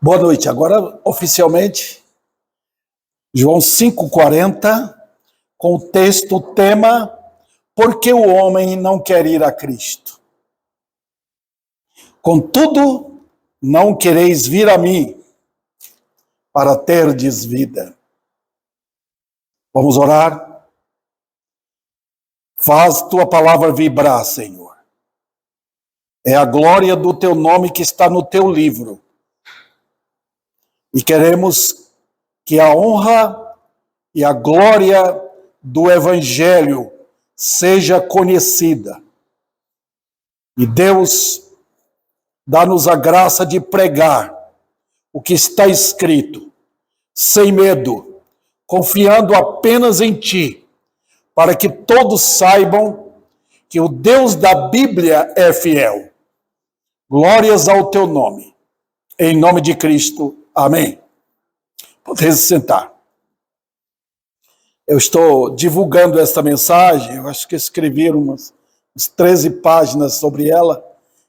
Boa noite. Agora, oficialmente, João 5,40, com o texto, o tema, por que o homem não quer ir a Cristo? Contudo, não quereis vir a mim, para terdes vida. Vamos orar? Faz tua palavra vibrar, Senhor. É a glória do teu nome que está no teu livro. E queremos que a honra e a glória do Evangelho seja conhecida. E Deus dá-nos a graça de pregar o que está escrito, sem medo, confiando apenas em Ti, para que todos saibam que o Deus da Bíblia é fiel. Glórias ao Teu nome. Em nome de Cristo. Amém. Pode se sentar. Eu estou divulgando esta mensagem, eu acho que escrevi umas 13 páginas sobre ela.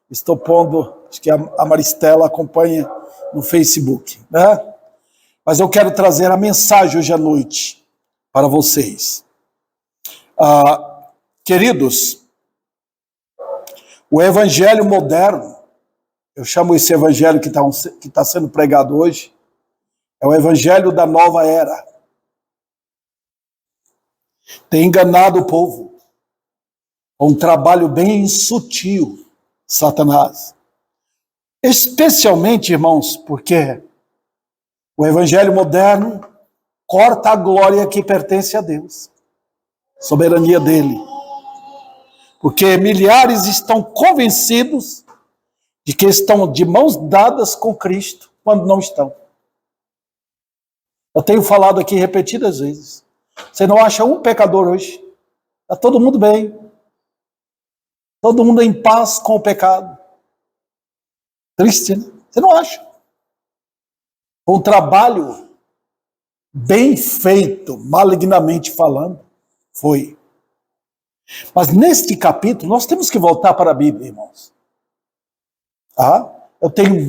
Estou pondo, acho que a Maristela acompanha no Facebook, né? Mas eu quero trazer a mensagem hoje à noite para vocês. Queridos, o evangelho moderno, eu chamo esse evangelho que está sendo pregado hoje, é o evangelho da nova era. Tem enganado o povo. É um trabalho bem sutil, Satanás. Especialmente, irmãos, porque o evangelho moderno corta a glória que pertence a Deus, soberania dele. Porque milhares estão convencidos de que estão de mãos dadas com Cristo, quando não estão. Eu tenho falado aqui repetidas vezes. Você não acha um pecador hoje. Está todo mundo bem. Todo mundo em paz com o pecado. Triste, né? Você não acha. Um trabalho bem feito, malignamente falando, foi. Mas neste capítulo, nós temos que voltar para a Bíblia, irmãos. Eu tenho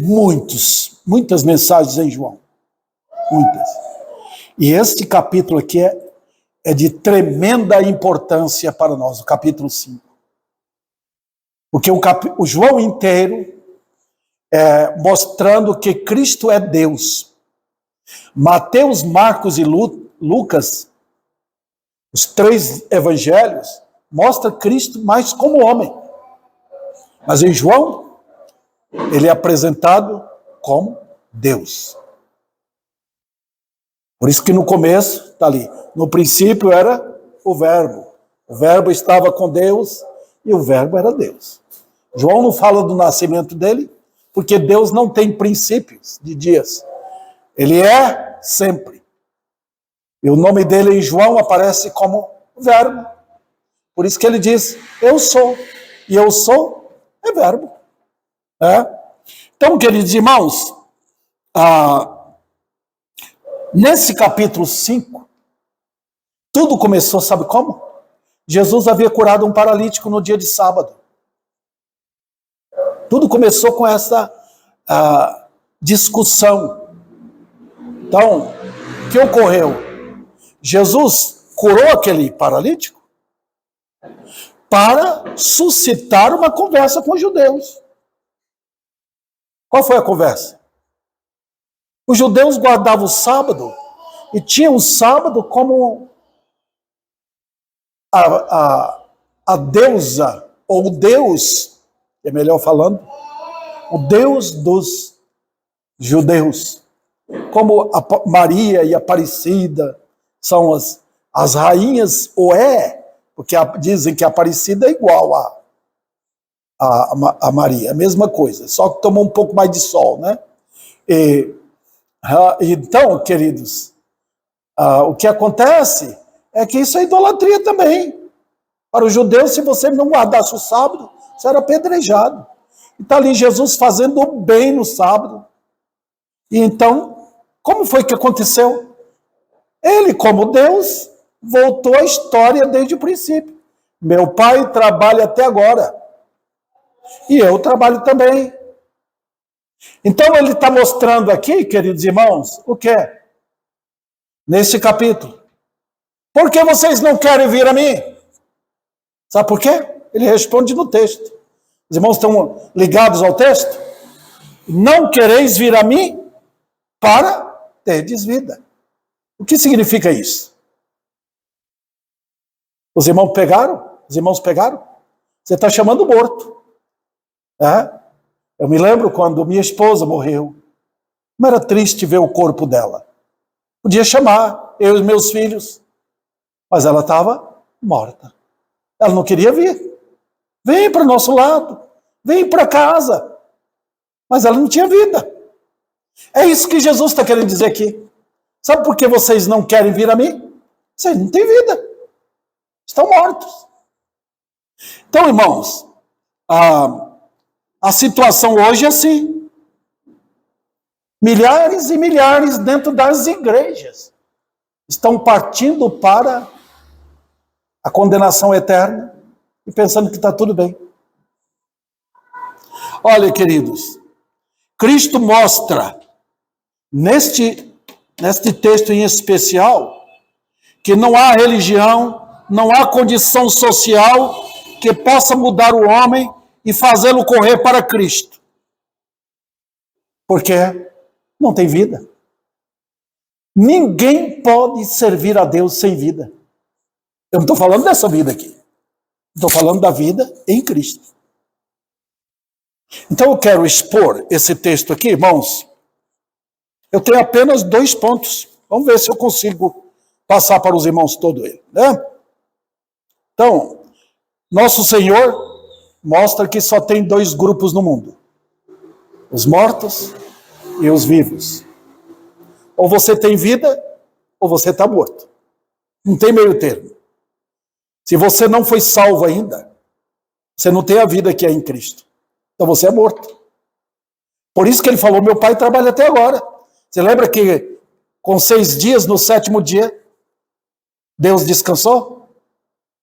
muitas mensagens em João. Muitas. E este capítulo aqui é de tremenda importância para nós, o capítulo 5. Porque o João inteiro é mostrando que Cristo é Deus. Mateus, Marcos e Lucas, os 3 evangelhos, mostram Cristo mais como homem. Mas em João, ele é apresentado como Deus. Por isso que no começo, está ali, no princípio era o verbo estava com Deus e o verbo era Deus. João não fala do nascimento dele, porque Deus não tem princípios de dias. Ele é sempre. E o nome dele em João aparece como verbo. Por isso que ele diz, eu sou. E eu sou é verbo. Então, queridos irmãos, nesse capítulo 5, tudo começou, sabe como? Jesus havia curado um paralítico no dia de sábado. Tudo começou com essa discussão. Então, o que ocorreu? Jesus curou aquele paralítico para suscitar uma conversa com os judeus. Qual foi a conversa? Os judeus guardavam o sábado e tinham o sábado como a deusa, ou o Deus, é melhor falando, o Deus dos judeus. Como a Maria e a Aparecida são as rainhas, porque dizem que a Aparecida é igual a Maria, a mesma coisa, só que tomou um pouco mais de sol, né? Então, queridos, o que acontece é que isso é idolatria também. Para os judeus, se você não guardasse o sábado, você era apedrejado. E está ali Jesus fazendo o bem no sábado. E então, como foi que aconteceu? Ele, como Deus, voltou à história desde o princípio. Meu pai trabalha até agora. E eu trabalho também. Então ele está mostrando aqui, queridos irmãos, o que é? Neste capítulo. Por que vocês não querem vir a mim? Sabe por quê? Ele responde no texto. Os irmãos estão ligados ao texto? Não quereis vir a mim para terdes vida. O que significa isso? Os irmãos pegaram? Os irmãos pegaram? Você está chamando morto. Eu me lembro quando minha esposa morreu. Como era triste ver o corpo dela. Podia chamar eu e meus filhos, mas ela estava morta. Ela não queria vir. Vem para o nosso lado. Vem para casa. Mas ela não tinha vida. É isso que Jesus está querendo dizer aqui. Sabe por que vocês não querem vir a mim? Vocês não têm vida. Estão mortos. Então, irmãos, a situação hoje é assim. Milhares e milhares dentro das igrejas estão partindo para a condenação eterna e pensando que está tudo bem. Olha, queridos, Cristo mostra neste texto em especial que não há religião, não há condição social que possa mudar o homem e fazê-lo correr para Cristo. Porque não tem vida. Ninguém pode servir a Deus sem vida. Eu não estou falando dessa vida aqui. Estou falando da vida em Cristo. Então eu quero expor esse texto aqui, irmãos. Eu tenho apenas 2 pontos. Vamos ver se eu consigo passar para os irmãos todo ele, né? Então, nosso Senhor mostra que só tem 2 grupos no mundo: os mortos e os vivos. Ou você tem vida, ou você está morto. Não tem meio termo. Se você não foi salvo ainda, você não tem a vida que é em Cristo. Então você é morto. Por isso que ele falou, meu pai trabalha até agora. Você lembra que com 6 dias, no 7º dia, Deus descansou?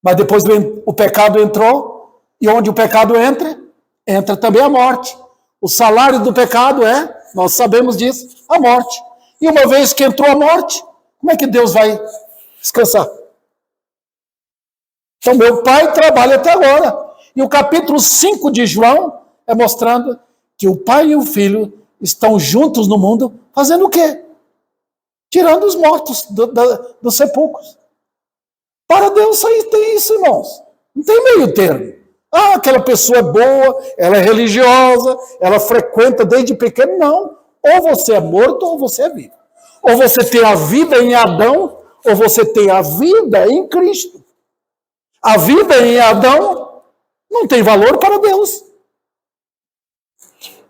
Mas depois o pecado entrou, e onde o pecado entra também a morte. O salário do pecado nós sabemos disso, a morte. E uma vez que entrou a morte, como é que Deus vai descansar? Então meu pai trabalha até agora. E o capítulo 5 de João é mostrando que o pai e o filho estão juntos no mundo, fazendo o quê? Tirando os mortos dos sepulcros. Para Deus aí tem isso, irmãos. Não tem meio termo. Aquela pessoa é boa, ela é religiosa, ela frequenta desde pequeno. Não. Ou você é morto ou você é vivo. Ou você tem a vida em Adão, ou você tem a vida em Cristo. A vida em Adão não tem valor para Deus.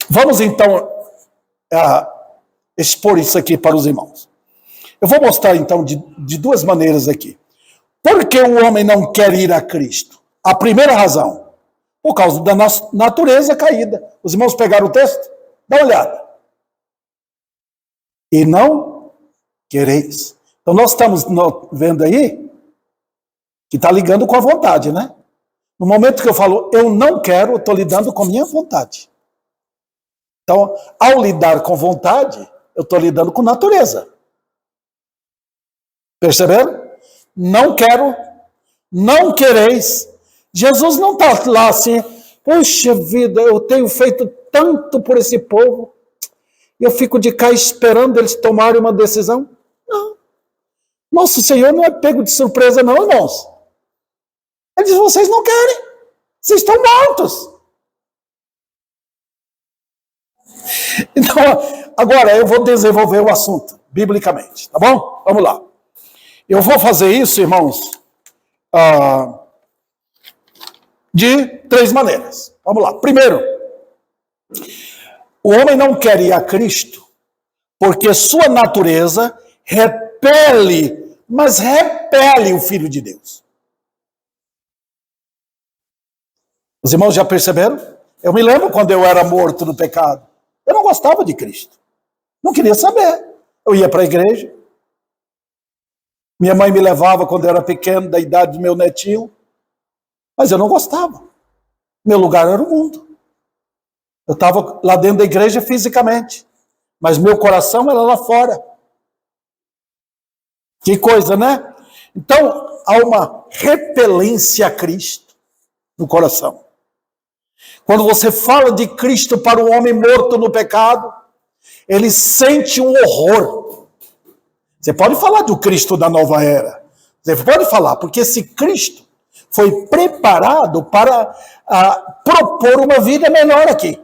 Vamos então expor isso aqui para os irmãos. Eu vou mostrar então de 2 maneiras aqui. Por que o homem não quer ir a Cristo? A primeira razão, por causa da natureza caída. Os irmãos pegaram o texto? Dá uma olhada. E não quereis. Então nós estamos vendo aí que está ligando com a vontade, né? No momento que eu falo eu não quero, eu estou lidando com a minha vontade. Então, ao lidar com vontade, eu estou lidando com natureza. Perceberam? Não quero, não quereis. Jesus não está lá assim, puxa vida, eu tenho feito tanto por esse povo, e eu fico de cá esperando eles tomarem uma decisão. Não. Nosso Senhor não é pego de surpresa não, irmãos. Ele diz, vocês não querem, vocês estão mortos. Então, agora eu vou desenvolver o assunto, biblicamente, tá bom? Vamos lá. Eu vou fazer isso, irmãos, de 3 maneiras. Vamos lá. Primeiro, o homem não quer ir a Cristo porque sua natureza repele, mas repele o Filho de Deus. Os irmãos já perceberam? Eu me lembro quando eu era morto no pecado. Eu não gostava de Cristo. Não queria saber. Eu ia para a igreja. Minha mãe me levava quando eu era pequeno, da idade do meu netinho. Mas eu não gostava. Meu lugar era o mundo. Eu estava lá dentro da igreja fisicamente, mas meu coração era lá fora. Que coisa, né? Então, há uma repelência a Cristo no coração. Quando você fala de Cristo para o homem morto no pecado, ele sente um horror. Você pode falar do Cristo da nova era. Você pode falar, porque esse Cristo foi preparado para propor uma vida melhor aqui.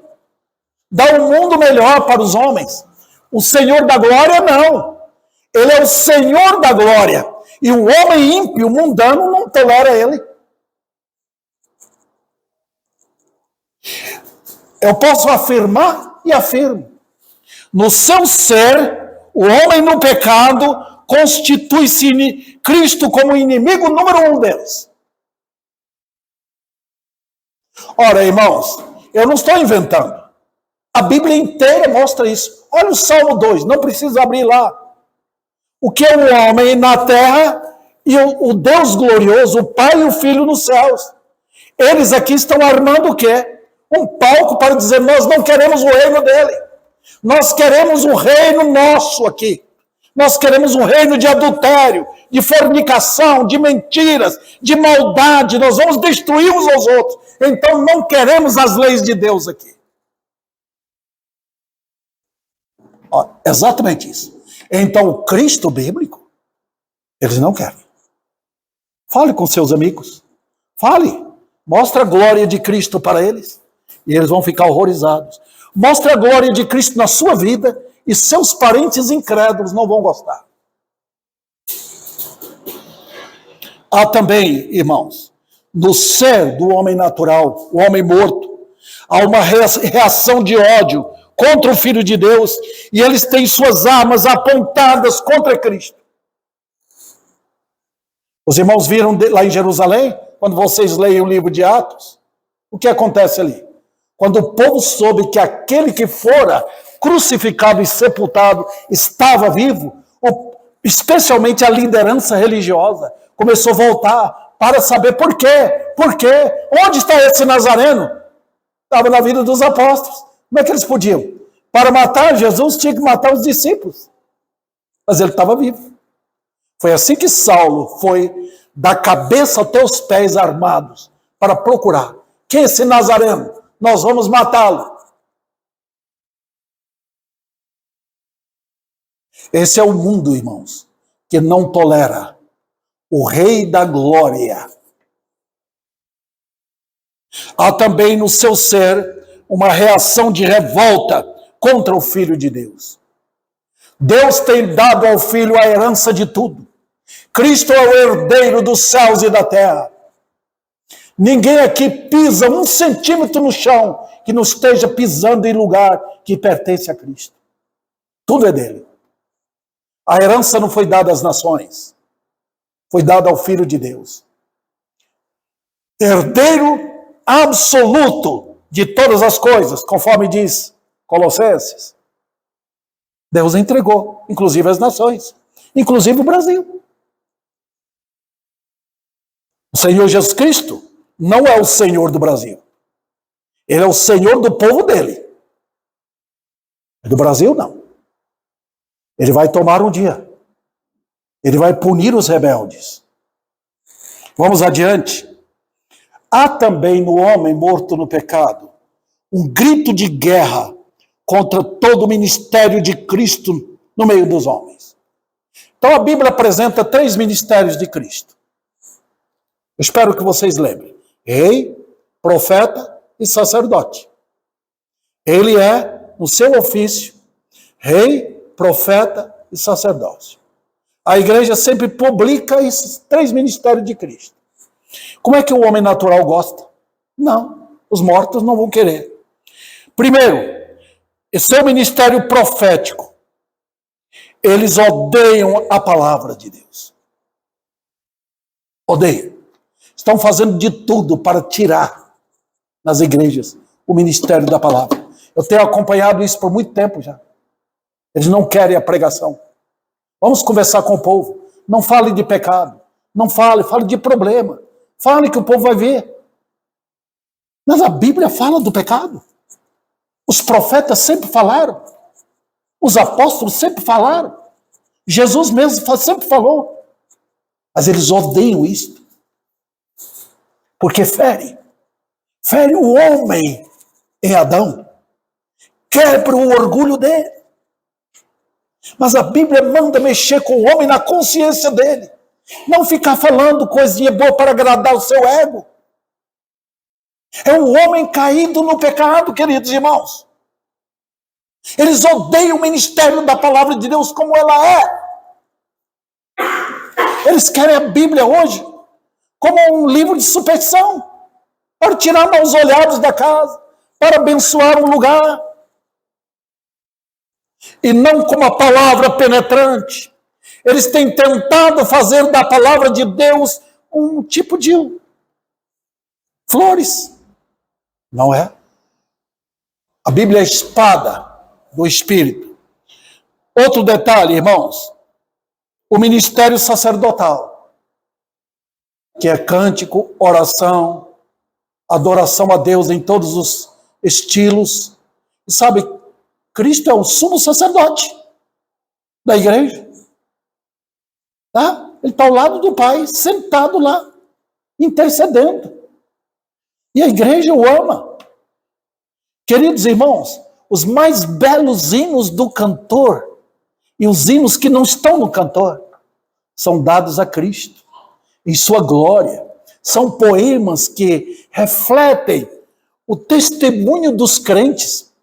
Dar um mundo melhor para os homens. O Senhor da glória, não. Ele é o Senhor da glória. E o homem ímpio, mundano, não tolera ele. Eu posso afirmar e afirmo. No seu ser, o homem no pecado constitui-se Cristo como inimigo número 1 deles. Ora, irmãos, eu não estou inventando. A Bíblia inteira mostra isso. Olha o Salmo 2, não precisa abrir lá. O que é o homem na terra e o Deus glorioso, o Pai e o Filho nos céus. Eles aqui estão armando o quê? Um palco para dizer, nós não queremos o reino dele. Nós queremos um reino nosso aqui. Nós queremos um reino de adultério, de fornicação, de mentiras, de maldade. Nós vamos destruir uns aos outros. Então não queremos as leis de Deus aqui. Ó, exatamente isso. Então o Cristo bíblico, eles não querem. Fale com seus amigos. Fale. Mostra a glória de Cristo para eles. E eles vão ficar horrorizados. Mostre a glória de Cristo na sua vida e seus parentes incrédulos não vão gostar. Há também, irmãos, no ser do homem natural, o homem morto, há uma reação de ódio contra o Filho de Deus e eles têm suas armas apontadas contra Cristo. Os irmãos viram lá em Jerusalém, quando vocês leem o livro de Atos, o que acontece ali? Quando o povo soube que aquele que fora crucificado e sepultado estava vivo, especialmente a liderança religiosa, começou a voltar para saber por quê. Por quê? Onde está esse Nazareno? Estava na vida dos apóstolos. Como é que eles podiam? Para matar Jesus, tinha que matar os discípulos. Mas ele estava vivo. Foi assim que Saulo foi da cabeça até os pés armados para procurar. Quem é esse Nazareno? Nós vamos matá-lo. Esse é o mundo, irmãos, que não tolera o Rei da Glória. Há também no seu ser uma reação de revolta contra o Filho de Deus. Deus tem dado ao Filho a herança de tudo. Cristo é o herdeiro dos céus e da terra. Ninguém aqui pisa 1 centímetro no chão que não esteja pisando em lugar que pertence a Cristo. Tudo é dele. A herança não foi dada às nações. Foi dada ao Filho de Deus. Herdeiro absoluto de todas as coisas, conforme diz Colossenses. Deus entregou, inclusive as nações, inclusive o Brasil. O Senhor Jesus Cristo não é o Senhor do Brasil. Ele é o Senhor do povo dele. Do Brasil, não. Ele vai tomar um dia. Ele vai punir os rebeldes. Vamos adiante. Há também no homem morto no pecado um grito de guerra contra todo o ministério de Cristo no meio dos homens. Então a Bíblia apresenta 3 ministérios de Cristo. Eu espero que vocês lembrem. Rei, profeta e sacerdote. Ele é, no seu ofício, rei, profeta e sacerdote. A igreja sempre publica esses 3 ministérios de Cristo. Como é que o homem natural gosta? Não, os mortos não vão querer. Primeiro, esse é o ministério profético. Eles odeiam a palavra de Deus. Odeiam. Estão fazendo de tudo para tirar nas igrejas o ministério da palavra. Eu tenho acompanhado isso por muito tempo já. Eles não querem a pregação. Vamos conversar com o povo. Não fale de pecado. Não fale de problema. Fale que o povo vai ver. Mas a Bíblia fala do pecado. Os profetas sempre falaram. Os apóstolos sempre falaram. Jesus mesmo sempre falou. Mas eles odeiam isto. Porque fere. Fere o homem em Adão. Quebra o orgulho dele. Mas a Bíblia manda mexer com o homem na consciência dele. Não ficar falando coisinha boa para agradar o seu ego. É um homem caído no pecado, queridos irmãos. Eles odeiam o ministério da palavra de Deus como ela é. Eles querem a Bíblia hoje como um livro de superstição, para tirar maus olhados da casa, para abençoar um lugar. E não como a palavra penetrante. Eles têm tentado fazer da palavra de Deus um tipo de flores. Não é? A Bíblia é a espada do Espírito. Outro detalhe, irmãos. O ministério sacerdotal, que é cântico, oração, adoração a Deus em todos os estilos. E sabe, Cristo é o sumo sacerdote da igreja. Tá? Ele está ao lado do Pai, sentado lá, intercedendo. E a igreja o ama. Queridos irmãos, os mais belos hinos do cantor e os hinos que não estão no cantor são dados a Cristo, em sua glória. São poemas que refletem o testemunho dos crentes.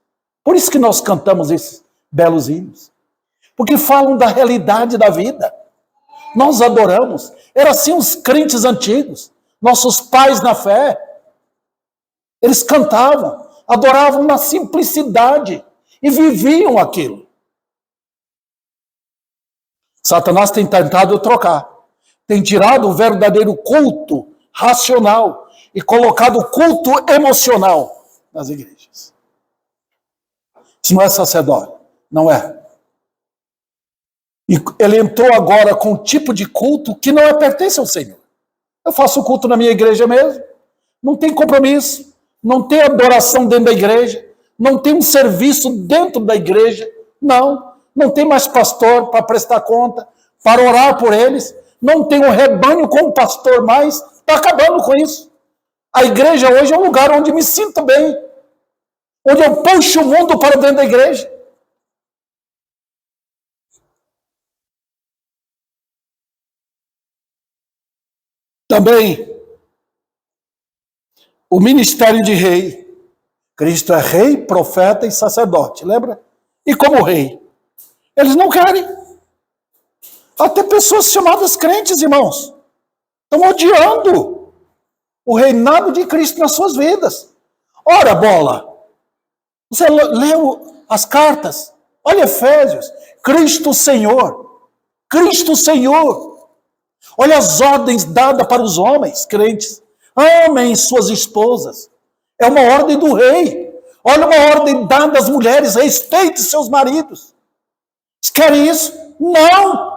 Por isso que nós cantamos esses belos hinos. Porque falam da realidade da vida. Nós adoramos. Eram assim os crentes antigos, nossos pais na fé. Eles cantavam, adoravam na simplicidade e viviam aquilo. Satanás tem tentado trocar. Tem tirado o verdadeiro culto racional e colocado o culto emocional nas igrejas. Isso não é sacerdote, não é. E ele entrou agora com um tipo de culto que não pertence ao Senhor. Eu faço culto na minha igreja mesmo, não tem compromisso, não tem adoração dentro da igreja, não tem um serviço dentro da igreja, não tem mais pastor para prestar conta, para orar por eles, não tem um rebanho com o pastor mais, está acabando com isso. A igreja hoje é um lugar onde me sinto bem, onde eu puxo o mundo para dentro da igreja. Também, o ministério de rei. Cristo é rei, profeta e sacerdote, lembra? E como rei. Eles não querem. Até pessoas chamadas crentes, irmãos, estão odiando o reinado de Cristo nas suas vidas. Ora, bola, você leu as cartas, olha Efésios, Cristo Senhor, Cristo Senhor. Olha as ordens dadas para os homens crentes. Amem suas esposas. É uma ordem do rei. Olha uma ordem dada às mulheres. Respeite seus maridos. Vocês querem isso? Não.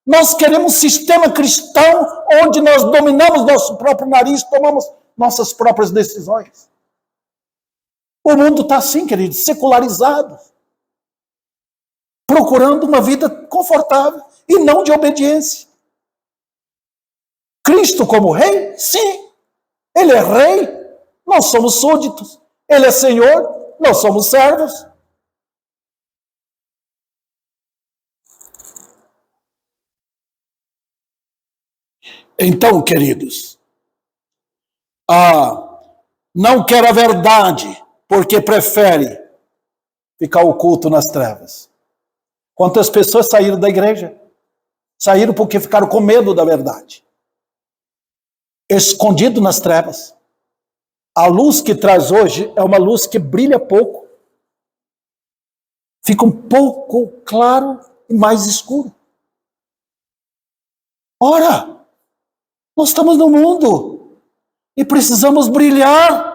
Nós queremos um sistema cristão onde nós dominamos nosso próprio nariz, tomamos nossas próprias decisões. O mundo está assim, queridos, secularizado. Procurando uma vida confortável e não de obediência. Cristo como rei? Sim. Ele é rei, nós somos súditos. Ele é Senhor, nós somos servos. Então, queridos, não quer a verdade porque prefere ficar oculto nas trevas. Quantas pessoas saíram da igreja? Saíram porque ficaram com medo da verdade. Escondido nas trevas. A luz que traz hoje é uma luz que brilha pouco. Fica um pouco claro e mais escuro. Ora, nós estamos no mundo e precisamos brilhar.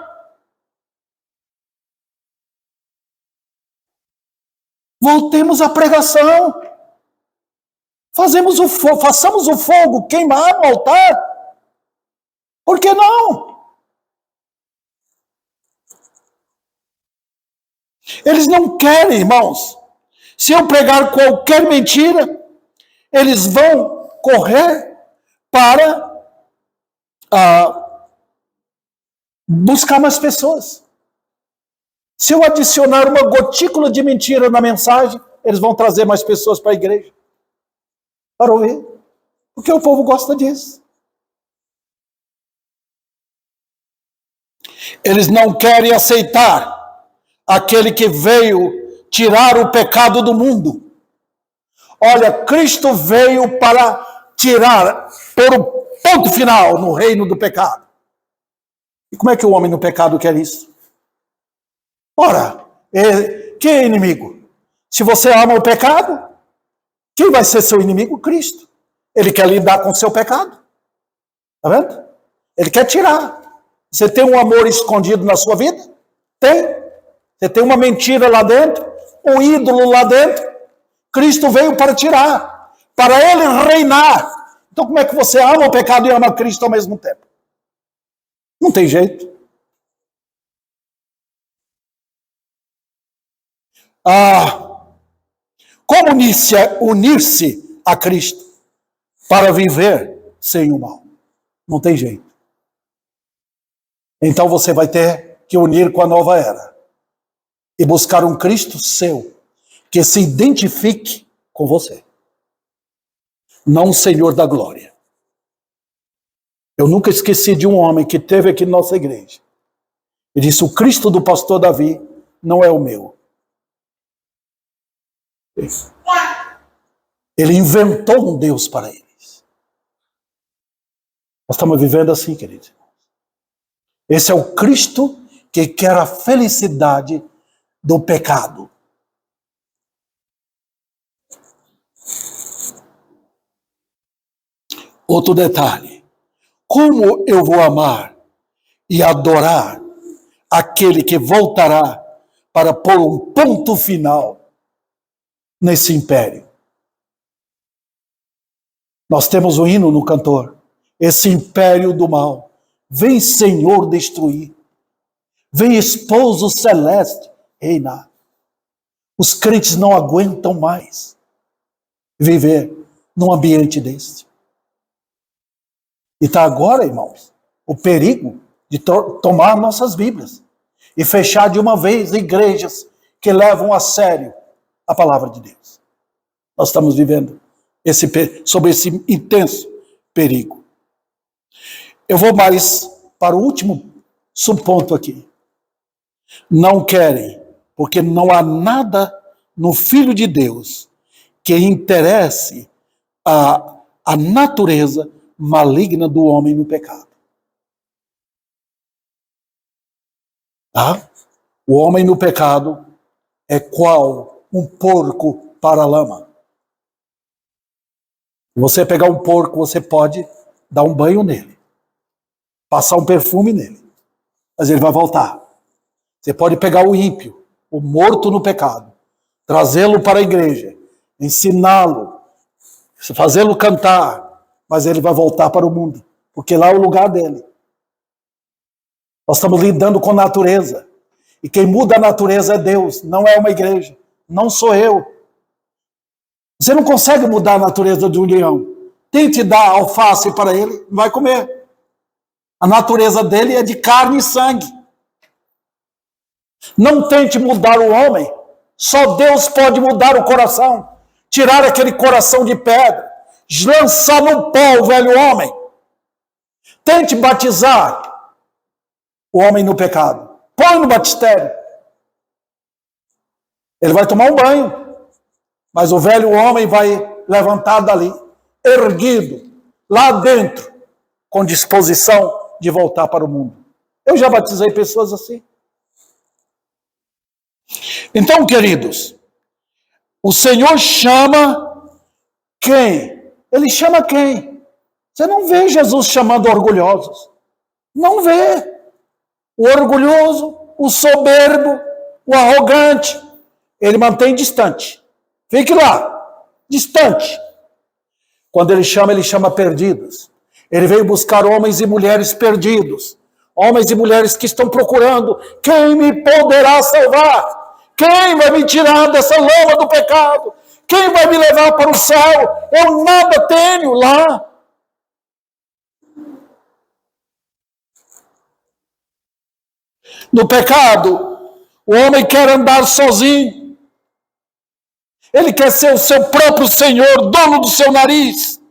Voltemos à pregação. Façamos o fogo queimar no altar. Por que não? Eles não querem, irmãos. Se eu pregar qualquer mentira, eles vão correr para buscar mais pessoas. Se eu adicionar uma gotícula de mentira na mensagem, eles vão trazer mais pessoas para a igreja. Para ouvir. Porque o povo gosta disso. Eles não querem aceitar aquele que veio tirar o pecado do mundo. Olha, Cristo veio para tirar, por um ponto final no reino do pecado. E como é que o homem no pecado quer isso? Ora, quem é inimigo? Se você ama o pecado, quem vai ser seu inimigo? Cristo. Ele quer lidar com o seu pecado. Está vendo? Ele quer tirar. Você tem um amor escondido na sua vida? Tem. Você tem uma mentira lá dentro, um ídolo lá dentro. Cristo veio para tirar, para ele reinar. Então como é que você ama o pecado e ama Cristo ao mesmo tempo? Não tem jeito. Como unir-se a Cristo para viver sem o mal? Não tem jeito. Então você vai ter que unir com a nova era e buscar um Cristo seu que se identifique com você, não o Senhor da glória. Eu nunca esqueci de um homem que teve aqui na nossa igreja. Ele disse: o Cristo do pastor Davi não é o meu. Ele inventou um Deus para eles. Nós estamos vivendo assim, queridos. Esse é o Cristo que quer a felicidade do pecado. Outro detalhe. Como eu vou amar e adorar aquele que voltará para pôr um ponto final nesse império? Nós temos um hino no cantor. Esse império do mal. Vem, Senhor, destruir. Vem, esposo celeste, reinar. Os crentes não aguentam mais viver num ambiente deste. E está agora, irmãos, o perigo de tomar nossas Bíblias e fechar de uma vez igrejas que levam a sério a palavra de Deus. Nós estamos vivendo sob esse intenso perigo. Eu vou mais para o último subponto aqui. Não querem, porque não há nada no Filho de Deus que interesse a natureza maligna do homem no pecado. O homem no pecado é qual um porco para a lama. Você pegar um porco, você pode dar um banho nele, passar um perfume nele, mas ele vai voltar. Você pode pegar o ímpio, o morto no pecado, trazê-lo para a igreja, ensiná-lo, fazê-lo cantar, mas ele vai voltar para o mundo, porque lá é o lugar dele. Nós estamos lidando com a natureza, e quem muda a natureza é Deus, não é uma igreja, não sou eu. Você não consegue mudar a natureza de um leão. Tente dar alface para ele, não vai comer. A natureza dele é de carne e sangue. Não tente mudar o homem. Só Deus pode mudar o coração. Tirar aquele coração de pedra. Lançar no pó o velho homem. Tente batizar o homem no pecado. Põe no batistério. Ele vai tomar um banho. Mas o velho homem vai levantar dali, erguido, lá dentro, com disposição de voltar para o mundo. Eu já batizei pessoas assim. Então, queridos, o Senhor chama quem? Ele chama quem? Você não vê Jesus chamando orgulhosos. Não vê. O orgulhoso, o soberbo, o arrogante, ele mantém distante. Fique lá, distante. Quando ele chama perdidos. Ele veio buscar homens e mulheres perdidos. Homens e mulheres que estão procurando quem me poderá salvar. Quem vai me tirar dessa lama do pecado? Quem vai me levar para o céu? Eu nada tenho lá. No pecado, o homem quer andar sozinho. Ele quer ser o seu próprio Senhor, dono do seu nariz.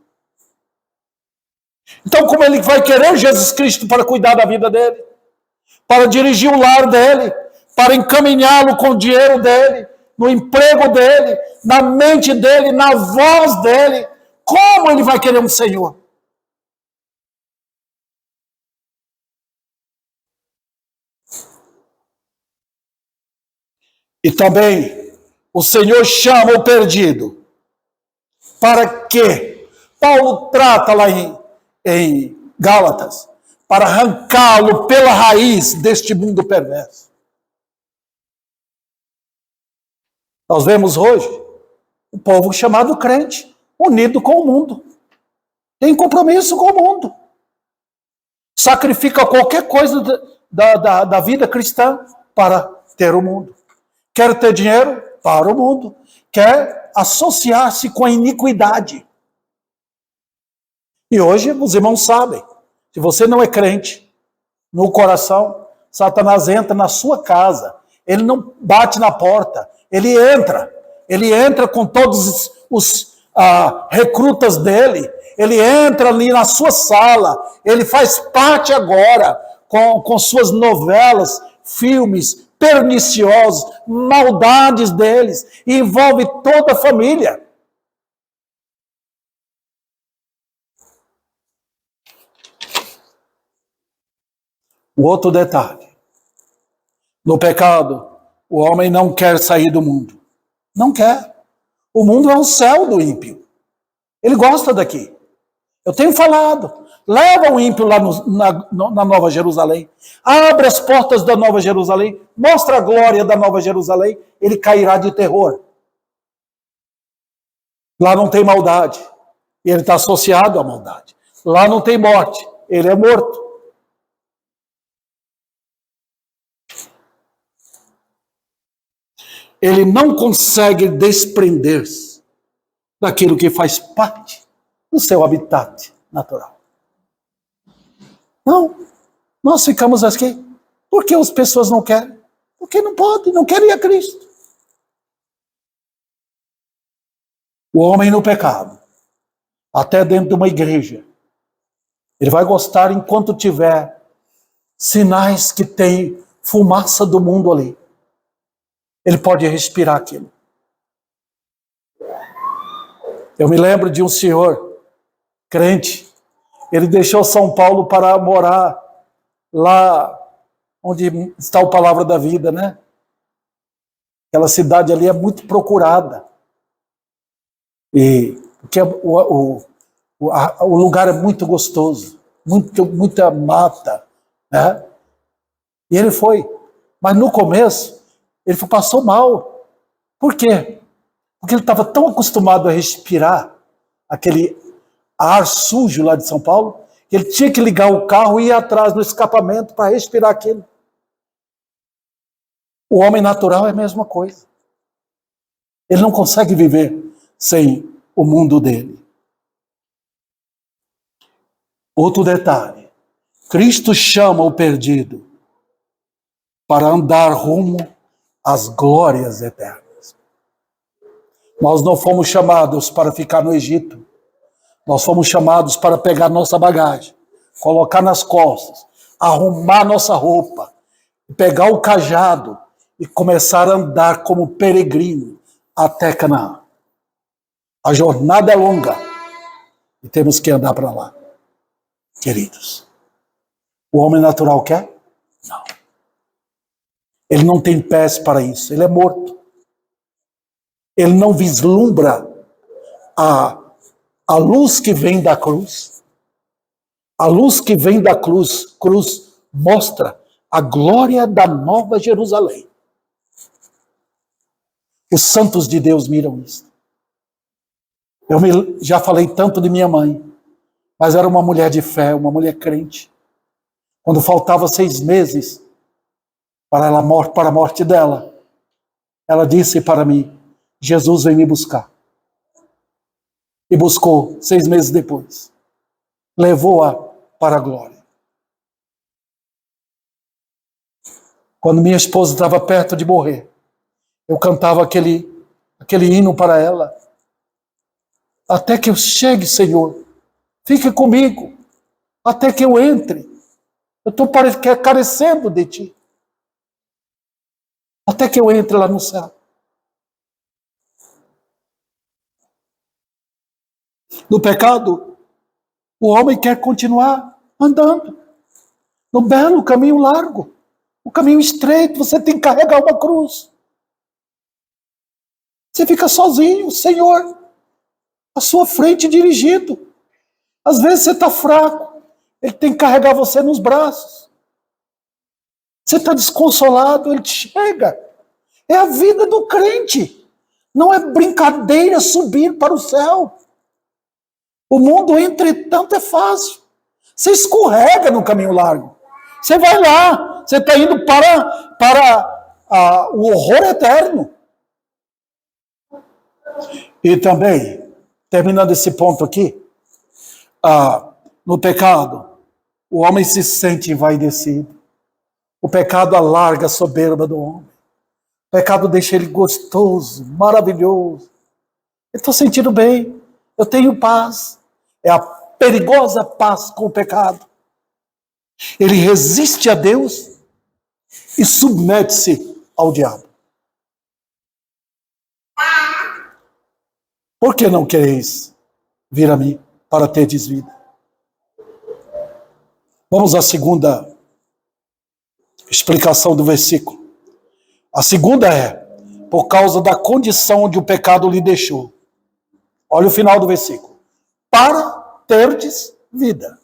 Então, como ele vai querer Jesus Cristo para cuidar da vida dele? Para dirigir o lar dele? Para encaminhá-lo com o dinheiro dele? No emprego dele? Na mente dele? Na voz dele? Como ele vai querer um Senhor? E também, o Senhor chama o perdido. Para quê? Paulo trata lá em Gálatas, para arrancá-lo pela raiz deste mundo perverso. Nós vemos hoje o povo chamado crente, unido com o mundo. Tem compromisso com o mundo. Sacrifica qualquer coisa da vida cristã para ter o mundo. Quer ter dinheiro? Para o mundo. Quer associar-se com a iniquidade. E hoje os irmãos sabem, se você não é crente, no coração, Satanás entra na sua casa, ele não bate na porta, ele entra com todos os recrutas dele, ele entra ali na sua sala, ele faz parte agora com suas novelas, filmes perniciosos, maldades deles, e envolve toda a família. O outro detalhe, no pecado, o homem não quer sair do mundo. Não quer. O mundo é o céu do ímpio. Ele gosta daqui. Eu tenho falado. Leva o ímpio lá na Nova Jerusalém. Abre as portas da Nova Jerusalém. Mostra a glória da Nova Jerusalém. Ele cairá de terror. Lá não tem maldade. E ele está associado à maldade. Lá não tem morte. Ele é morto. Ele não consegue desprender-se daquilo que faz parte do seu habitat natural. Não, nós ficamos aqui. Por que as pessoas não querem? Porque não podem, não querem a Cristo. O homem no pecado, até dentro de uma igreja, ele vai gostar enquanto tiver sinais que tem fumaça do mundo ali. Ele pode respirar aquilo. Eu me lembro de um senhor, crente, ele deixou São Paulo para morar lá onde está o Palavra da Vida, né? Aquela cidade ali é muito procurada. E porque o lugar é muito gostoso, muita mata, né? E ele foi. Mas no começo, ele passou mal. Por quê? Porque ele estava tão acostumado a respirar aquele ar sujo lá de São Paulo, que ele tinha que ligar o carro e ir atrás no escapamento para respirar aquilo. O homem natural é a mesma coisa. Ele não consegue viver sem o mundo dele. Outro detalhe. Cristo chama o perdido para andar rumo às glórias eternas. Nós não fomos chamados para ficar no Egito. Nós fomos chamados para pegar nossa bagagem, colocar nas costas, arrumar nossa roupa, pegar o cajado e começar a andar como peregrino até Canaã. A jornada é longa e temos que andar para lá. Queridos, o homem natural quer? Não. Ele não tem pés para isso, ele é morto. Ele não vislumbra a luz que vem da cruz. A luz que vem da cruz mostra a glória da Nova Jerusalém. Os santos de Deus miram isso. Já falei tanto de minha mãe, mas era uma mulher de fé, uma mulher crente. Quando faltava 6 meses para a morte dela, Ela disse para mim, Jesus vem me buscar. E buscou 6 meses depois. Levou-a para a glória. Quando minha esposa estava perto de morrer, eu cantava aquele hino para ela. Até que eu chegue, Senhor, fique comigo, até que eu entre. Eu estou carecendo de Ti. Até que eu entre lá no céu. No pecado, o homem quer continuar andando no belo caminho largo. O caminho estreito, você tem que carregar uma cruz. Você fica sozinho, Senhor, à sua frente dirigido. Às vezes você está fraco, Ele tem que carregar você nos braços. Você está desconsolado, Ele te chega. É a vida do crente. Não é brincadeira subir para o céu. O mundo, entretanto, é fácil. Você escorrega no caminho largo. Você vai lá, você está indo para o horror eterno. E também, terminando esse ponto aqui, no pecado, o homem se sente envaidecido. O pecado alarga a soberba do homem. O pecado deixa ele gostoso, maravilhoso. Eu estou sentindo bem, eu tenho paz. É a perigosa paz com o pecado. Ele resiste a Deus e submete-se ao diabo. Por que não quereis vir a mim para terdes vida? Vamos à segunda explicação do versículo. A segunda é, por causa da condição onde o pecado lhe deixou. Olha o final do versículo. Para terdes vida.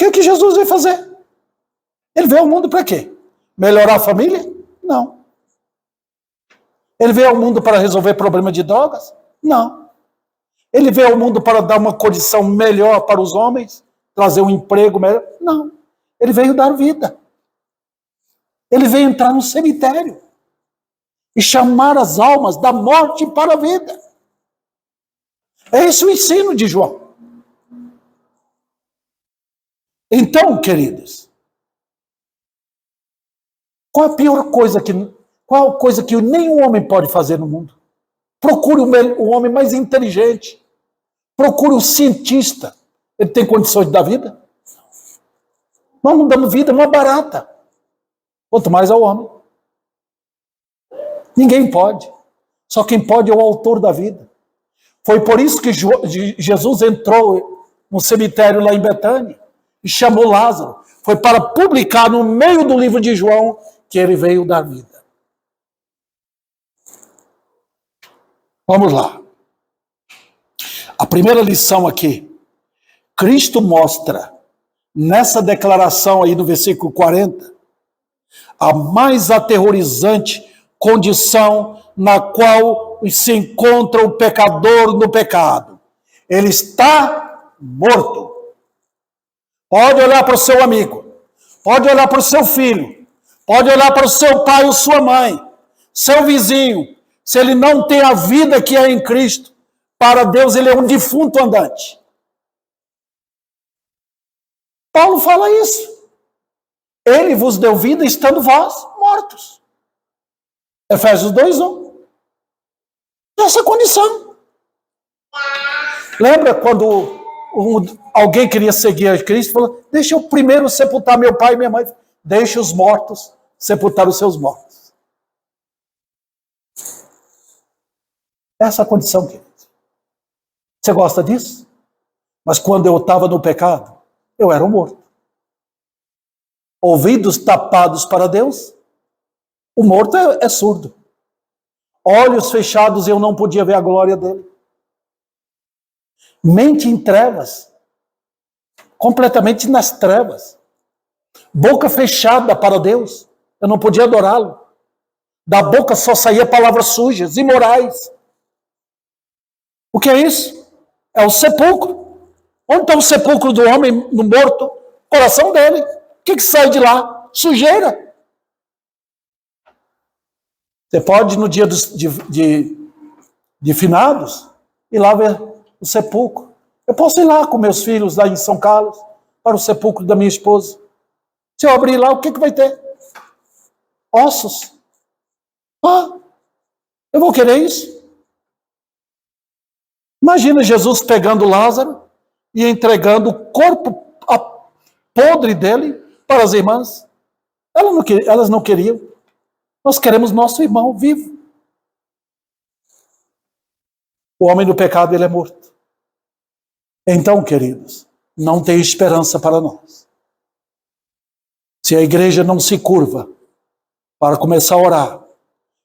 O que Jesus veio fazer? Ele veio ao mundo para quê? Melhorar a família? Não. Ele veio ao mundo para resolver problema de drogas? Não. Ele veio ao mundo para dar uma condição melhor para os homens? Trazer um emprego melhor? Não. Ele veio dar vida. Ele veio entrar no cemitério e chamar as almas da morte para a vida. É esse o ensino de João. Então, queridos, qual a pior coisa qual coisa que nenhum homem pode fazer no mundo? Procure o homem mais inteligente. Procure o cientista. Ele tem condições de dar vida? Nós não damos vida uma barata. Quanto mais ao homem. Ninguém pode. Só quem pode é o autor da vida. Foi por isso que Jesus entrou no cemitério lá em Betânia e chamou Lázaro. Foi para publicar no meio do livro de João que ele veio dar vida. Vamos lá. A primeira lição aqui. Cristo mostra, nessa declaração aí no versículo 40, a mais aterrorizante condição na qual se encontra o pecador no pecado. Ele está morto. Pode olhar para o seu amigo, pode olhar para o seu filho, pode olhar para o seu pai ou sua mãe, seu vizinho. Se ele não tem a vida que é em Cristo, para Deus ele é um defunto andante. Paulo fala isso. Ele vos deu vida estando vós mortos. Efésios 2:1. Essa condição. Lembra quando alguém queria seguir a Cristo, falou, deixa eu primeiro sepultar meu pai e minha mãe. Deixa os mortos sepultar os seus mortos. Essa é a condição, querido. Você gosta disso? Mas quando eu estava no pecado, eu era um morto. Ouvidos tapados para Deus, o morto é surdo. Olhos fechados, eu não podia ver a glória dele. Mente em trevas, completamente nas trevas. Boca fechada para Deus, eu não podia adorá-lo. Da boca só saía palavras sujas, imorais. O que é isso? É o sepulcro. Onde está o sepulcro do homem no morto? Coração dele. O que sai de lá? Sujeira. Você pode, no dia de finados, ir lá ver o sepulcro. Eu posso ir lá com meus filhos, lá em São Carlos, para o sepulcro da minha esposa. Se eu abrir lá, o que vai ter? Ossos. Ah, eu vou querer isso? Imagina Jesus pegando Lázaro e entregando o corpo podre dele para as irmãs. Elas não queriam. Nós queremos nosso irmão vivo. O homem do pecado, ele é morto. Então, queridos, não tem esperança para nós. Se a igreja não se curva para começar a orar,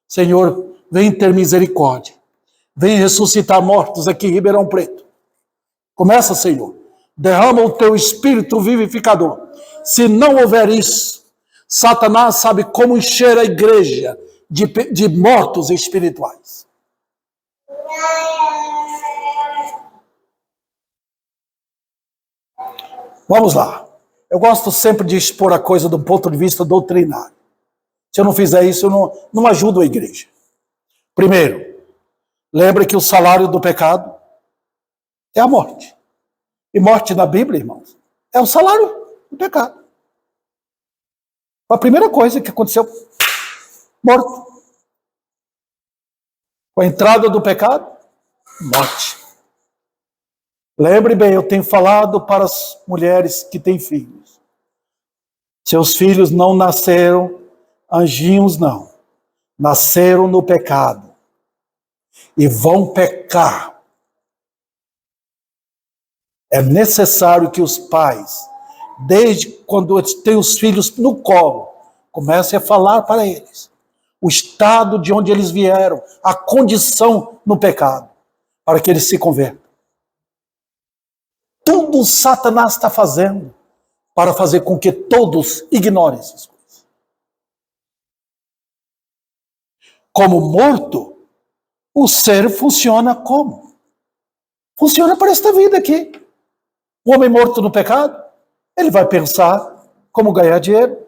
Senhor, vem ter misericórdia. Vem ressuscitar mortos aqui em Ribeirão Preto. Começa, Senhor. Derrama o teu espírito vivificador. Se não houver isso, Satanás sabe como encher a igreja de mortos espirituais. Vamos lá. Eu gosto sempre de expor a coisa do ponto de vista doutrinário. Se eu não fizer isso, eu não ajudo a igreja. Primeiro, lembre que o salário do pecado é a morte. E morte na Bíblia, irmãos, é o salário do pecado. A primeira coisa que aconteceu, morto. Com a entrada do pecado, morte. Lembre bem, eu tenho falado para as mulheres que têm filhos. Seus filhos não nasceram anjinhos, não. Nasceram no pecado. E vão pecar. É necessário que os pais, desde quando têm os filhos no colo, comecem a falar para eles o estado de onde eles vieram, a condição no pecado, para que eles se convertam. Tudo Satanás está fazendo para fazer com que todos ignorem essas coisas. Como morto, o ser funciona como? Funciona para esta vida aqui. O homem morto no pecado, ele vai pensar como ganhar dinheiro,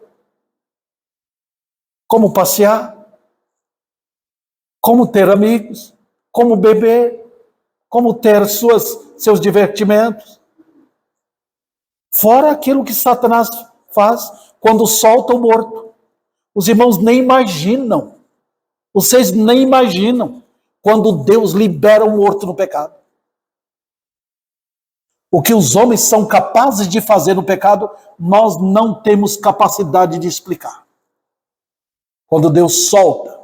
como passear, como ter amigos, como beber, como ter seus divertimentos. Fora aquilo que Satanás faz quando solta o morto. Os irmãos nem imaginam, vocês nem imaginam quando Deus libera o morto no pecado. O que os homens são capazes de fazer no pecado, nós não temos capacidade de explicar. Quando Deus solta,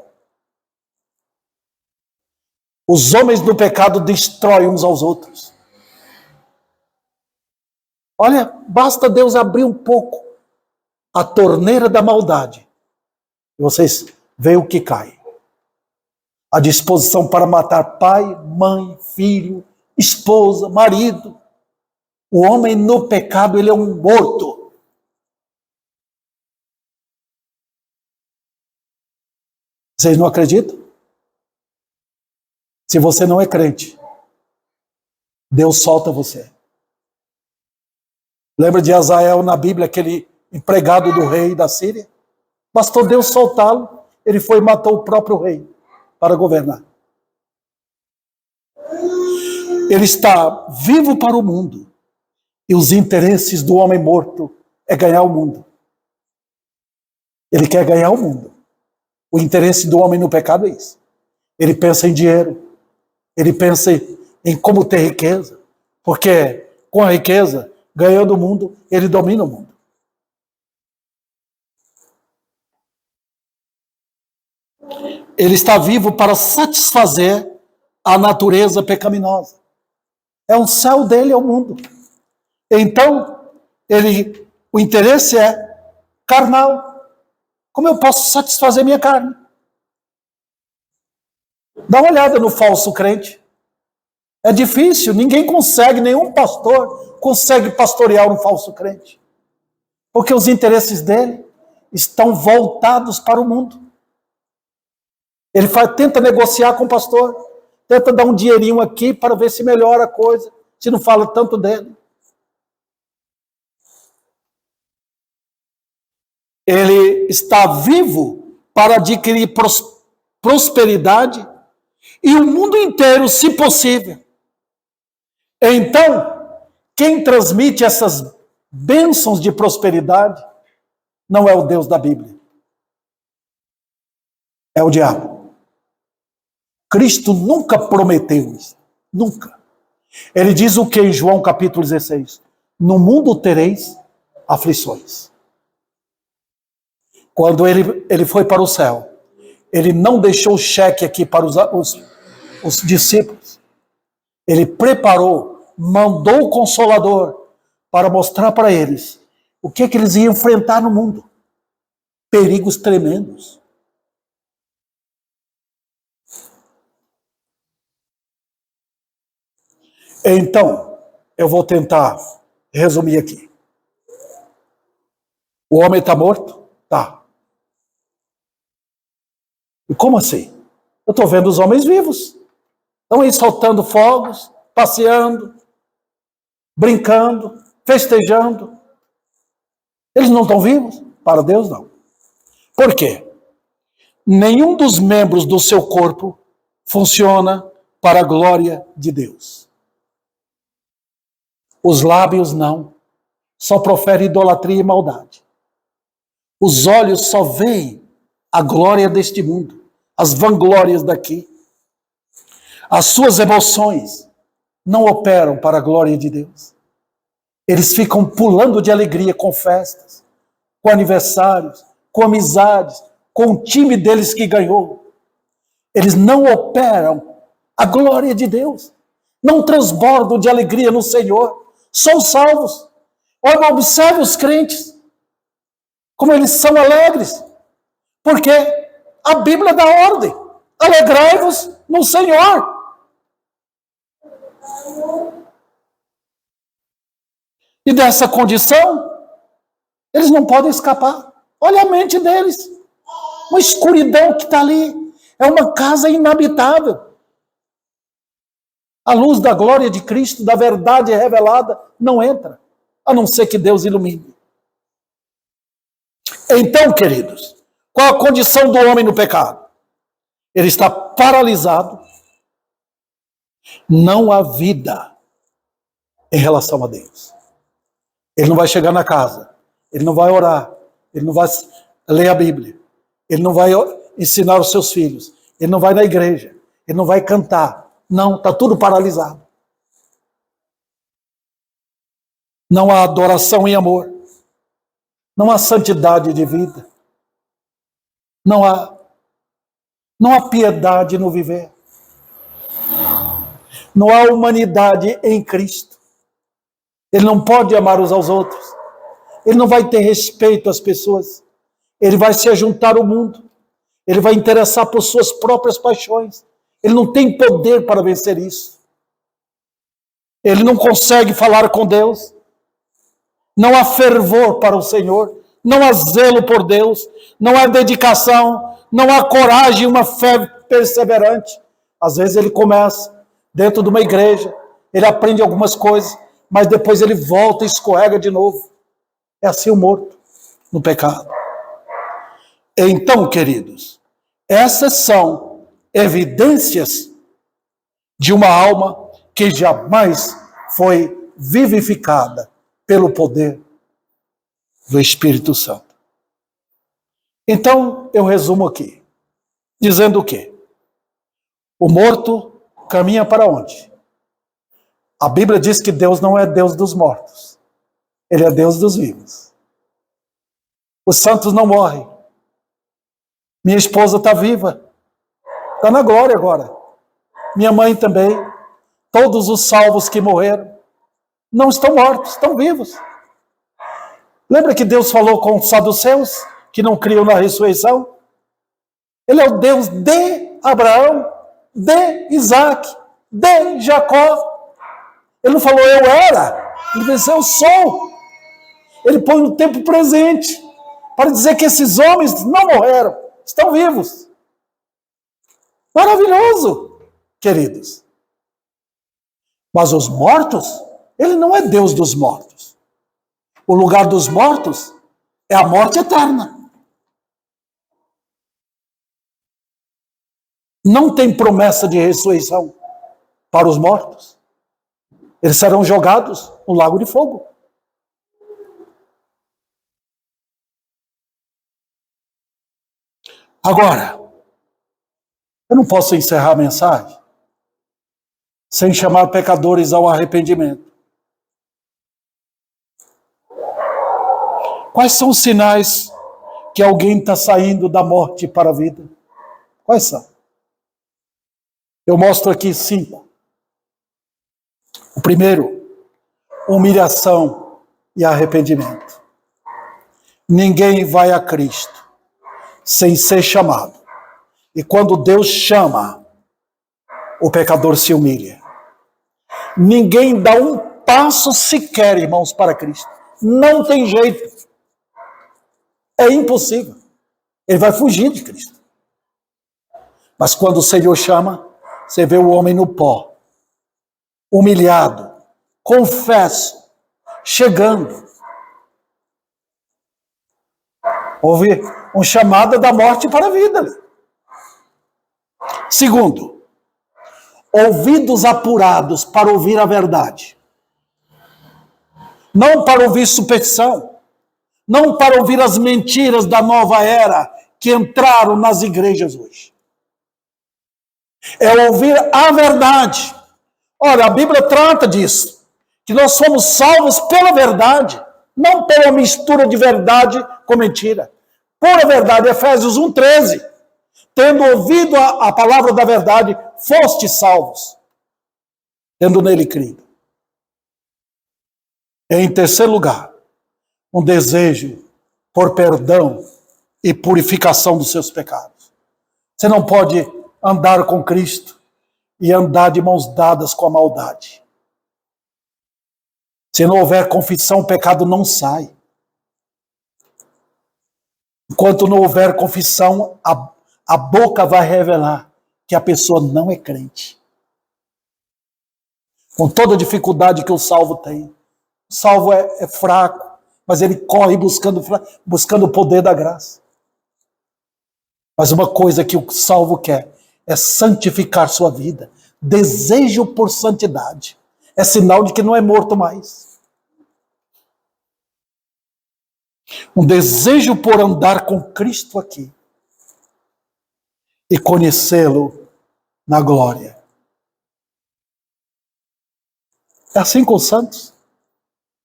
os homens do pecado destroem uns aos outros. Olha, basta Deus abrir um pouco a torneira da maldade. E vocês veem o que cai. A disposição para matar pai, mãe, filho, esposa, marido. O homem no pecado, ele é um morto. Vocês não acreditam? Se você não é crente, Deus solta você. Lembra de Azael na Bíblia, aquele empregado do rei da Síria? Bastou Deus soltá-lo, ele foi e matou o próprio rei para governar. Ele está vivo para o mundo. E os interesses do homem morto é ganhar o mundo. Ele quer ganhar o mundo. O interesse do homem no pecado é isso. Ele pensa em dinheiro. Ele pensa em como ter riqueza. Porque com a riqueza, ganhando o mundo, ele domina o mundo. Ele está vivo para satisfazer a natureza pecaminosa. É um céu dele, é o mundo. Então, o interesse é carnal. Como eu posso satisfazer minha carne? Dá uma olhada no falso crente. É difícil, ninguém consegue, nenhum pastor consegue pastorear um falso crente. Porque os interesses dele estão voltados para o mundo. Ele tenta negociar com o pastor, tenta dar um dinheirinho aqui para ver se melhora a coisa, se não fala tanto dele. Ele está vivo para adquirir prosperidade e o mundo inteiro, se possível. Então, quem transmite essas bênçãos de prosperidade não é o Deus da Bíblia. É o diabo. Cristo nunca prometeu isso. Nunca. Ele diz o que em João capítulo 16? No mundo tereis aflições. Quando ele foi para o céu, ele não deixou o cheque aqui para os discípulos. Ele preparou, mandou o Consolador para mostrar para eles o que eles iam enfrentar no mundo. Perigos tremendos. Então, eu vou tentar resumir aqui. O homem está morto? Tá. E como assim? Eu estou vendo os homens vivos. Estão aí soltando fogos, passeando, brincando, festejando. Eles não estão vivos? Para Deus, não. Por quê? Nenhum dos membros do seu corpo funciona para a glória de Deus. Os lábios não. Só proferem idolatria e maldade. Os olhos só veem a glória deste mundo, as vanglórias daqui. As suas emoções não operam para a glória de Deus. Eles ficam pulando de alegria com festas, com aniversários, com amizades, com o time deles que ganhou. Eles não operam a glória de Deus. Não transbordam de alegria no Senhor. São salvos. Olha, observe os crentes, como eles são alegres. Porque a Bíblia dá ordem. Alegrai-vos no Senhor. E dessa condição, eles não podem escapar. Olha a mente deles. Uma escuridão que está ali. É uma casa inabitável. A luz da glória de Cristo, da verdade revelada, não entra, a não ser que Deus ilumine. Então, queridos, qual a condição do homem no pecado? Ele está paralisado. Não há vida em relação a Deus. Ele não vai chegar na casa, ele não vai orar, ele não vai ler a Bíblia, ele não vai ensinar os seus filhos, ele não vai na igreja, ele não vai cantar. Não, está tudo paralisado. Não há adoração em amor. Não há santidade de vida. Não há piedade no viver. Não há humanidade em Cristo. Ele não pode amar uns aos outros. Ele não vai ter respeito às pessoas. Ele vai se ajuntar ao mundo. Ele vai interessar por suas próprias paixões. Ele não tem poder para vencer isso. Ele não consegue falar com Deus. Não há fervor para o Senhor. Não há zelo por Deus. Não há dedicação. Não há coragem, uma fé perseverante. Às vezes ele começa dentro de uma igreja. Ele aprende algumas coisas. Mas depois ele volta e escorrega de novo. É assim o morto no pecado. Então, queridos, essas são evidências de uma alma que jamais foi vivificada pelo poder do Espírito Santo. Então, eu resumo aqui, dizendo o quê? O morto caminha para onde? A Bíblia diz que Deus não é Deus dos mortos. Ele é Deus dos vivos. Os santos não morrem. Minha esposa está viva. Está na glória agora. Minha mãe também. Todos os salvos que morreram não estão mortos, estão vivos. Lembra que Deus falou com os saduceus que não criam na ressurreição? Ele é o Deus de Abraão, de Isaac, de Jacó. Ele não falou eu era, ele disse eu sou. Ele põe no tempo presente para dizer que esses homens não morreram, estão vivos. Maravilhoso, queridos. Mas os mortos, ele não é Deus dos mortos. O lugar dos mortos é a morte eterna. não tem promessa de ressurreição para os mortos. Eles serão jogados no lago de fogo. Agora, eu não posso encerrar a mensagem sem chamar pecadores ao arrependimento. Quais são os sinais que alguém está saindo da morte para a vida? Quais são? Eu mostro aqui 5. O primeiro, humilhação e arrependimento. Ninguém vai a Cristo sem ser chamado. E quando Deus chama, o pecador se humilha. Ninguém dá um passo sequer, irmãos, para Cristo. Não tem jeito. É impossível. Ele vai fugir de Cristo. Mas quando o Senhor chama, você vê o homem no pó, humilhado, confesso, chegando. Houve um chamado da morte para a vida. Segundo, ouvidos apurados para ouvir a verdade. Não para ouvir superstição. Não para ouvir as mentiras da nova era que entraram nas igrejas hoje. É ouvir a verdade. Olha, a Bíblia trata disso. Que nós somos salvos pela verdade. Não pela mistura de verdade com mentira. Pura verdade, Efésios 1,13. Tendo ouvido a palavra da verdade, foste salvos. Tendo nele crido. Em terceiro lugar, um desejo por perdão e purificação dos seus pecados. Você não pode andar com Cristo e andar de mãos dadas com a maldade. Se não houver confissão, o pecado não sai. Enquanto não houver confissão, a boca vai revelar que a pessoa não é crente. Com toda a dificuldade que o salvo tem. O salvo é fraco. Mas ele corre buscando o poder da graça. Mas uma coisa que o salvo quer é santificar sua vida. Desejo por santidade. É sinal de que não é morto mais. Um desejo por andar com Cristo aqui. E conhecê-lo na glória. É assim com os santos.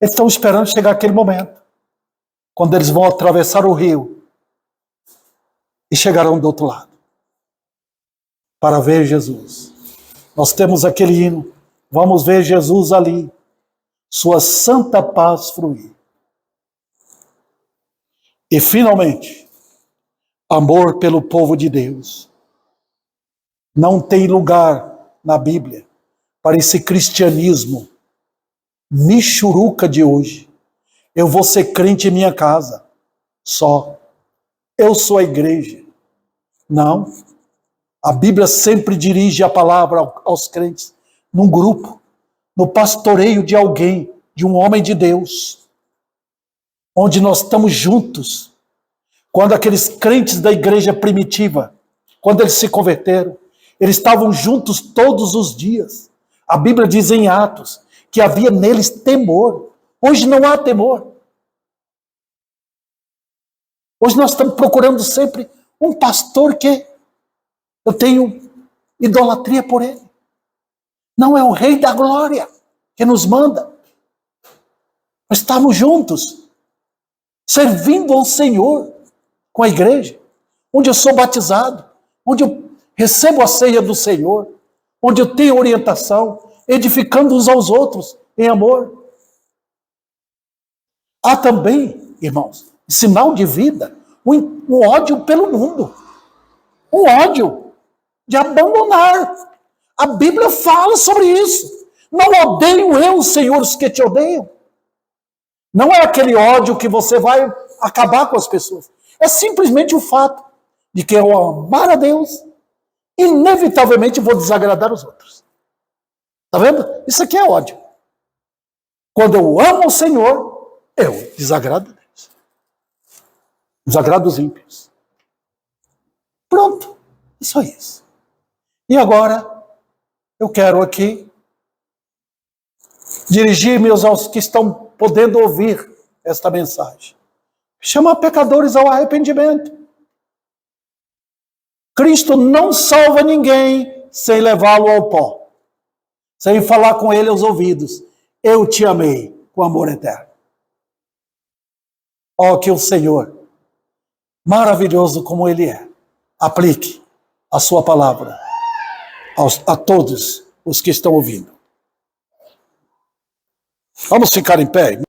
Eles estão esperando chegar aquele momento, quando eles vão atravessar o rio e chegarão do outro lado, para ver Jesus. Nós temos aquele hino, vamos ver Jesus ali, sua santa paz fruir. E finalmente, amor pelo povo de Deus. Não tem lugar na Bíblia para esse cristianismo michuruca de hoje. Eu vou ser crente em minha casa, só. Eu sou a igreja. Não. A Bíblia sempre dirige a palavra aos crentes, num grupo, no pastoreio de alguém, de um homem de Deus, onde nós estamos juntos. Quando aqueles crentes da igreja primitiva, quando eles se converteram, eles estavam juntos todos os dias. A Bíblia diz em Atos que havia neles temor. Hoje não há temor. Hoje nós estamos procurando sempre um pastor que eu tenho idolatria por ele. Não é o Rei da Glória que nos manda. Nós estamos juntos, servindo ao Senhor com a igreja, onde eu sou batizado, onde eu recebo a ceia do Senhor, onde eu tenho orientação, edificando uns aos outros em amor. Há também, irmãos, sinal de vida, um ódio pelo mundo. Um ódio de abandonar. A Bíblia fala sobre isso. Não odeio eu, Senhor, os que te odeiam. Não é aquele ódio que você vai acabar com as pessoas. É simplesmente o fato de que eu amar a Deus, inevitavelmente vou desagradar os outros. Está vendo? Isso aqui é ódio. Quando eu amo o Senhor, eu desagrado a Deus. Desagrado os ímpios. Pronto. É só isso. E agora, eu quero aqui dirigir-me aos que estão podendo ouvir esta mensagem. Chamar pecadores ao arrependimento. Cristo não salva ninguém sem levá-lo ao pó, sem falar com ele aos ouvidos. Eu te amei com amor eterno. Ó, que o Senhor, maravilhoso como Ele é, aplique a sua palavra a todos os que estão ouvindo. Vamos ficar em pé.